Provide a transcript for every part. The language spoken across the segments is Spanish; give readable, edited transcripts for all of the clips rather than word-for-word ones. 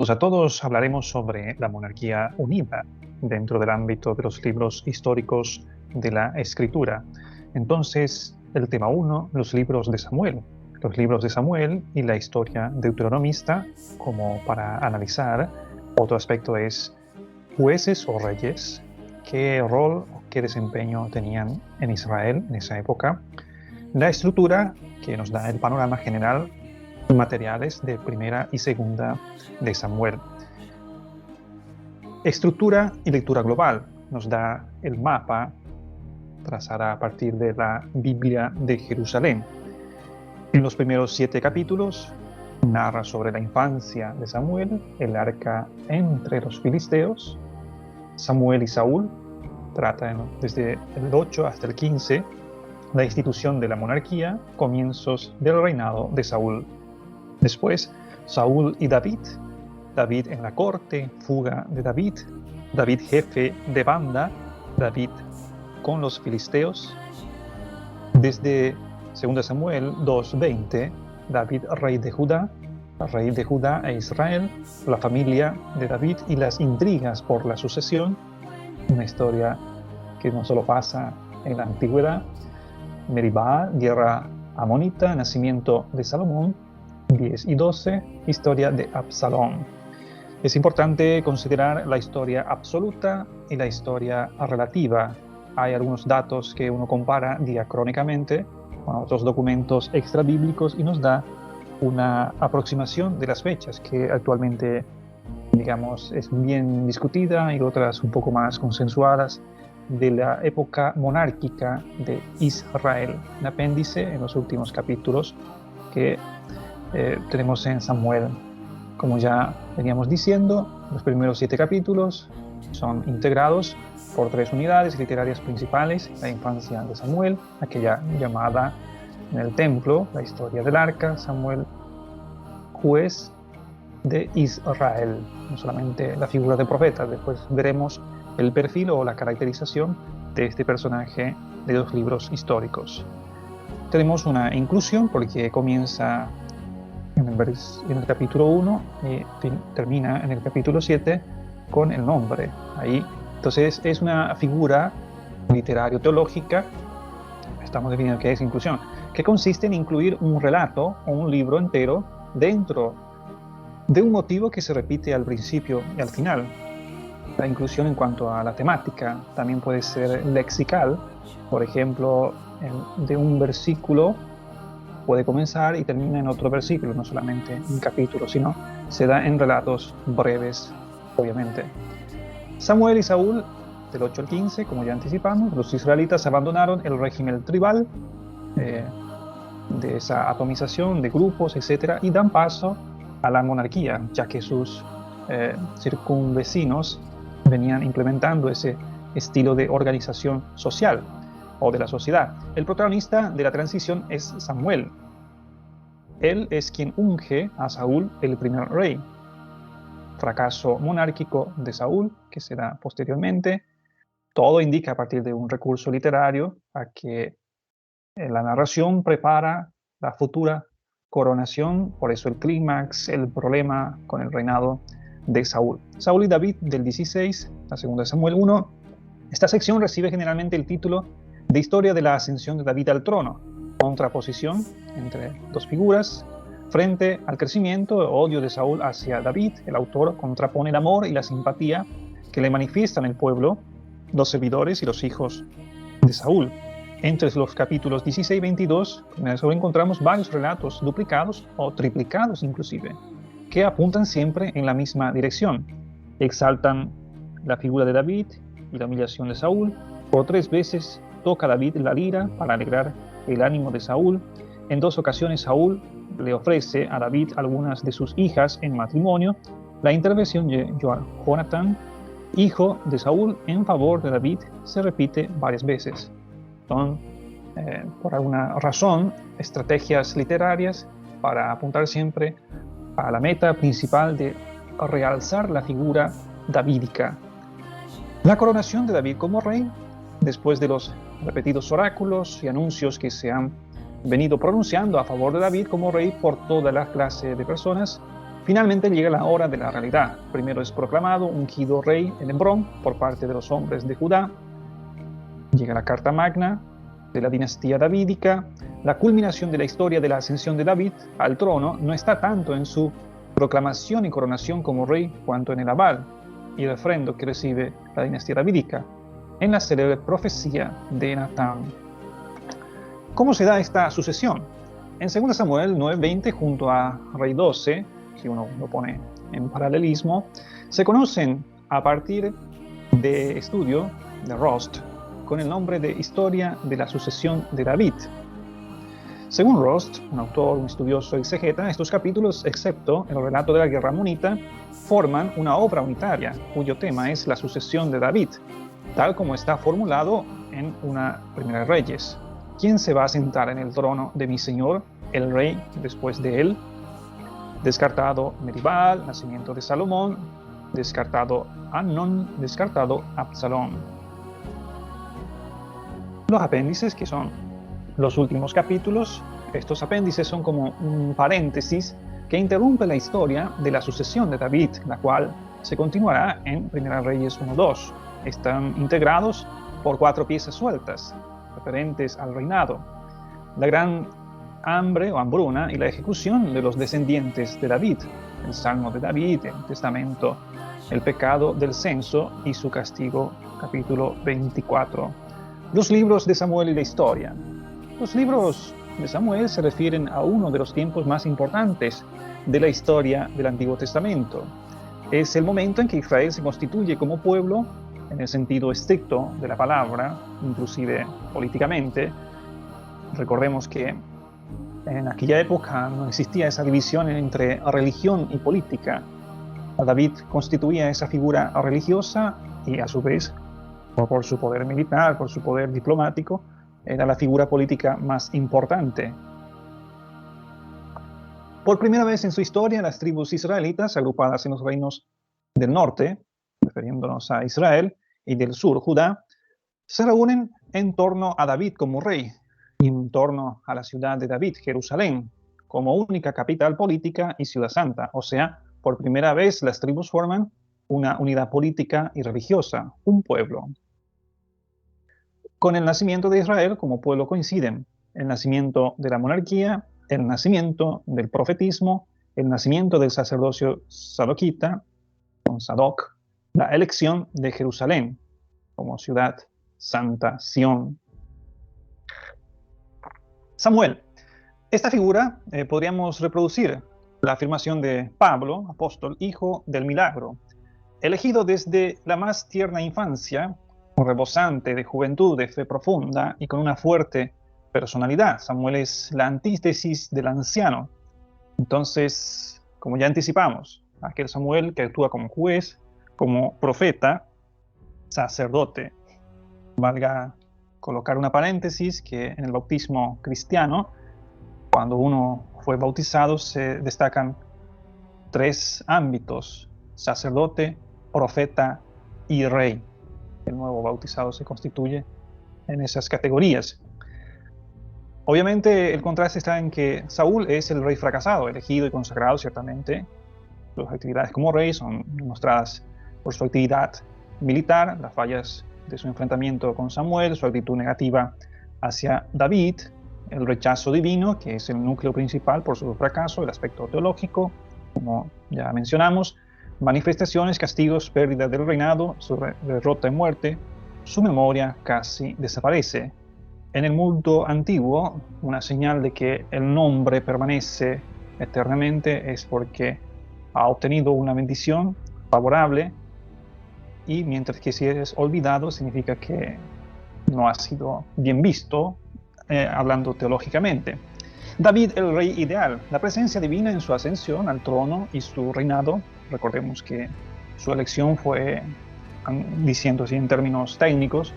A todos hablaremos sobre la monarquía unida dentro del ámbito de los libros históricos de la Escritura. Entonces, el tema 1, los libros de Samuel. Los libros de Samuel y la historia deuteronomista, como para analizar. Otro aspecto es jueces o reyes, qué rol o qué desempeño tenían en Israel en esa época. La estructura, que nos da el panorama general, materiales de primera y segunda de Samuel. Estructura y lectura global nos da el mapa trazada a partir de la Biblia de Jerusalén. En los primeros 7 capítulos narra sobre la infancia de Samuel, el arca entre los filisteos, Samuel y Saúl, trata desde el 8 hasta el 15, la institución de la monarquía, comienzos del reinado de Saúl. Después, Saúl y David, David en la corte, fuga de David, David jefe de banda, David con los filisteos. Desde 2 Samuel 2:20, David rey de Judá e Israel, la familia de David y las intrigas por la sucesión, una historia que no solo pasa en la antigüedad. Meribá, guerra amonita, nacimiento de Salomón, 10 y 12, historia de Absalón. Es importante considerar la historia absoluta y la historia relativa. Hay algunos datos que uno compara diacrónicamente con otros documentos extrabíblicos y nos da una aproximación de las fechas que actualmente, digamos, es bien discutida y otras un poco más consensuadas, de la época monárquica de Israel. Un apéndice en los últimos capítulos que tenemos en Samuel. Como ya veníamos diciendo, los primeros 7 capítulos son integrados por 3 unidades literarias principales: la infancia de Samuel, aquella llamada en el templo, la historia del arca, Samuel, juez de Israel, no solamente la figura de profeta. Después veremos el perfil o la caracterización de este personaje de los libros históricos. Tenemos una inclusión porque comienza en el capítulo 1 y termina en el capítulo 7 con el nombre ahí. Entonces es una figura literario-teológica, estamos definiendo qué es inclusión, que consiste en incluir un relato o un libro entero dentro de un motivo que se repite al principio y al final. La inclusión en cuanto a la temática también puede ser lexical. Por ejemplo, de un versículo puede comenzar y termina en otro versículo, no solamente un capítulo, sino se da en relatos breves, obviamente. Samuel y Saúl, del 8 al 15, como ya anticipamos, los israelitas abandonaron el régimen tribal, de esa atomización de grupos, etc., y dan paso a la monarquía, ya que sus circunvecinos venían implementando ese estilo de organización social o de la sociedad. El protagonista de la transición es Samuel. Él es quien unge a Saúl el primer rey. Fracaso monárquico de Saúl, que se da posteriormente. Todo indica a partir de un recurso literario a que la narración prepara la futura coronación, por eso el clímax, el problema con el reinado de Saúl. Saúl y David, del 16, la segunda de Samuel 1. Esta sección recibe generalmente el título de Historia de la ascensión de David al trono, contraposición entre dos figuras. Frente al crecimiento o odio de Saúl hacia David, el autor contrapone el amor y la simpatía que le manifiestan el pueblo, los servidores y los hijos de Saúl. Entre los capítulos 16 y 22 encontramos varios relatos duplicados o triplicados inclusive, que apuntan siempre en la misma dirección. Exaltan la figura de David y la humillación de Saúl. Por 3 veces toca David la lira para alegrar el ánimo de Saúl. En 2 ocasiones Saúl le ofrece a David algunas de sus hijas en matrimonio. La intervención de Jonatán, hijo de Saúl, en favor de David se repite varias veces. Son, por alguna razón, estrategias literarias para apuntar siempre a la meta principal de realzar la figura davídica. La coronación de David como rey, después de los repetidos oráculos y anuncios que se han venido pronunciando a favor de David como rey por toda la clase de personas, Finalmente llega la hora de la realidad. Primero es proclamado ungido rey en Hebrón por parte de los hombres de Judá. Llega la Carta Magna de la dinastía davídica. La culminación de la historia de la ascensión de David al trono no está tanto en su proclamación y coronación como rey cuanto en el aval y el refrendo que recibe la dinastía davídica en la célebre profecía de Natán. ¿Cómo se da esta sucesión? En 2 Samuel 9:20, junto a Rey 12, si uno lo pone en paralelismo, se conocen a partir de estudio de Rost con el nombre de Historia de la sucesión de David. Según Rost, un autor, un estudioso exegeta, estos capítulos, excepto el relato de la guerra amonita, forman una obra unitaria cuyo tema es la sucesión de David, tal como está formulado en una Primera de Reyes. ¿Quién se va a sentar en el trono de mi señor, el rey, después de él? Descartado Meribal, nacimiento de Salomón, descartado Amnón, descartado Absalón. Los apéndices, que son los últimos capítulos, estos apéndices son como un paréntesis que interrumpe la historia de la sucesión de David, la cual se continuará en Primera Reyes 1:2. Están integrados por 4 piezas sueltas, referentes al reinado: la gran hambre o hambruna y la ejecución de los descendientes de David, el Salmo de David, el Testamento, el pecado del censo y su castigo, capítulo 24. Los libros de Samuel y la historia. Los libros de Samuel se refieren a uno de los tiempos más importantes de la historia del Antiguo Testamento. Es el momento en que Israel se constituye como pueblo, en el sentido estricto de la palabra, inclusive políticamente. Recordemos que en aquella época no existía esa división entre religión y política. David constituía esa figura religiosa y a su vez, por su poder militar, por su poder diplomático, era la figura política más importante. Por primera vez en su historia, las tribus israelitas, agrupadas en los reinos del norte, refiriéndonos a Israel, y del sur, Judá, se reúnen en torno a David como rey, y en torno a la ciudad de David, Jerusalén, como única capital política y ciudad santa. O sea, por primera vez las tribus forman una unidad política y religiosa, un pueblo. Con el nacimiento de Israel como pueblo coinciden el nacimiento de la monarquía, el nacimiento del profetismo, el nacimiento del sacerdocio sadoquita, con Sadoc, la elección de Jerusalén como ciudad santa, Sión. Samuel. Esta figura podríamos reproducir la afirmación de Pablo, apóstol, hijo del milagro, elegido desde la más tierna infancia, rebosante de juventud, de fe profunda y con una fuerte personalidad. Samuel es la antítesis del anciano. Entonces, como ya anticipamos, aquel Samuel que actúa como juez, como profeta, sacerdote. Valga colocar una paréntesis que en el bautismo cristiano, cuando uno fue bautizado, se destacan 3 ámbitos: sacerdote, profeta y rey. El nuevo bautizado se constituye en esas categorías. Obviamente el contraste está en que Saúl es el rey fracasado, elegido y consagrado ciertamente. Sus actividades como rey son demostradas por su actividad militar, las fallas de su enfrentamiento con Samuel, su actitud negativa hacia David, el rechazo divino, que es el núcleo principal por su fracaso, el aspecto teológico, como ya mencionamos, manifestaciones, castigos, pérdida del reinado, su derrota y muerte, su memoria casi desaparece. En el mundo antiguo, una señal de que el nombre permanece eternamente es porque ha obtenido una bendición favorable, y mientras que si eres olvidado significa que no ha sido bien visto, hablando teológicamente. David, el rey ideal, la presencia divina en su ascensión al trono y su reinado. Recordemos que su elección fue, diciendo así en términos técnicos,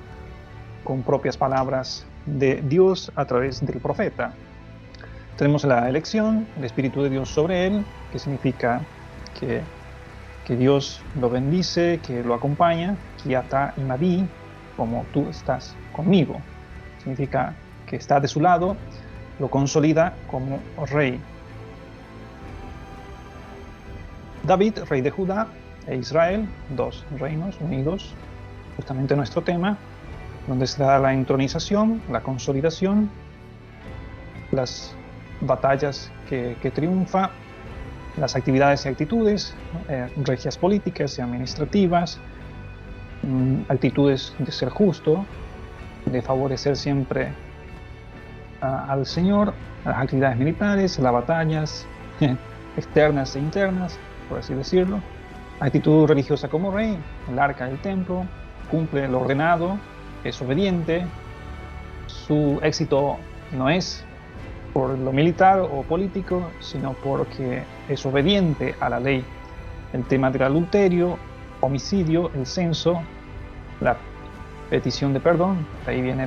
con propias palabras de Dios a través del profeta. Tenemos la elección, el Espíritu de Dios sobre él, que significa que Dios lo bendice, que lo acompaña, Kiata Imadi, como tú estás conmigo. Significa que está de su lado, lo consolida como rey. David, rey de Judá, e Israel, dos reinos unidos, justamente nuestro tema, donde se da la entronización, la consolidación, las batallas que triunfa, las actividades y actitudes, regias políticas y administrativas, actitudes de ser justo, de favorecer siempre al Señor, las actividades militares, las batallas externas e internas, por así decirlo, actitud religiosa como rey, el arca del templo, cumple lo ordenado, es obediente, su éxito no es por lo militar o político, sino porque es obediente a la ley. El tema del adulterio, homicidio, el censo, la petición de perdón, de ahí viene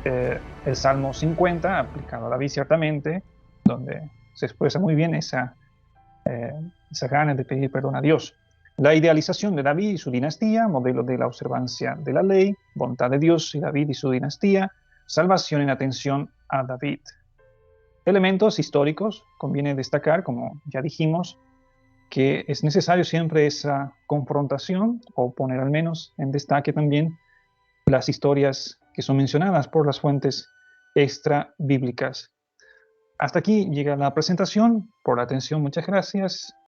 el Salmo 50, aplicado a David ciertamente, donde se expresa muy bien esa ganas de pedir perdón a Dios. La idealización de David y su dinastía, modelo de la observancia de la ley, voluntad de Dios y David y su dinastía, salvación en atención a David. Elementos históricos, conviene destacar, como ya dijimos, que es necesario siempre esa confrontación, o poner al menos en destaque también las historias que son mencionadas por las fuentes extra bíblicas. Hasta aquí llega la presentación. Por la atención, muchas gracias.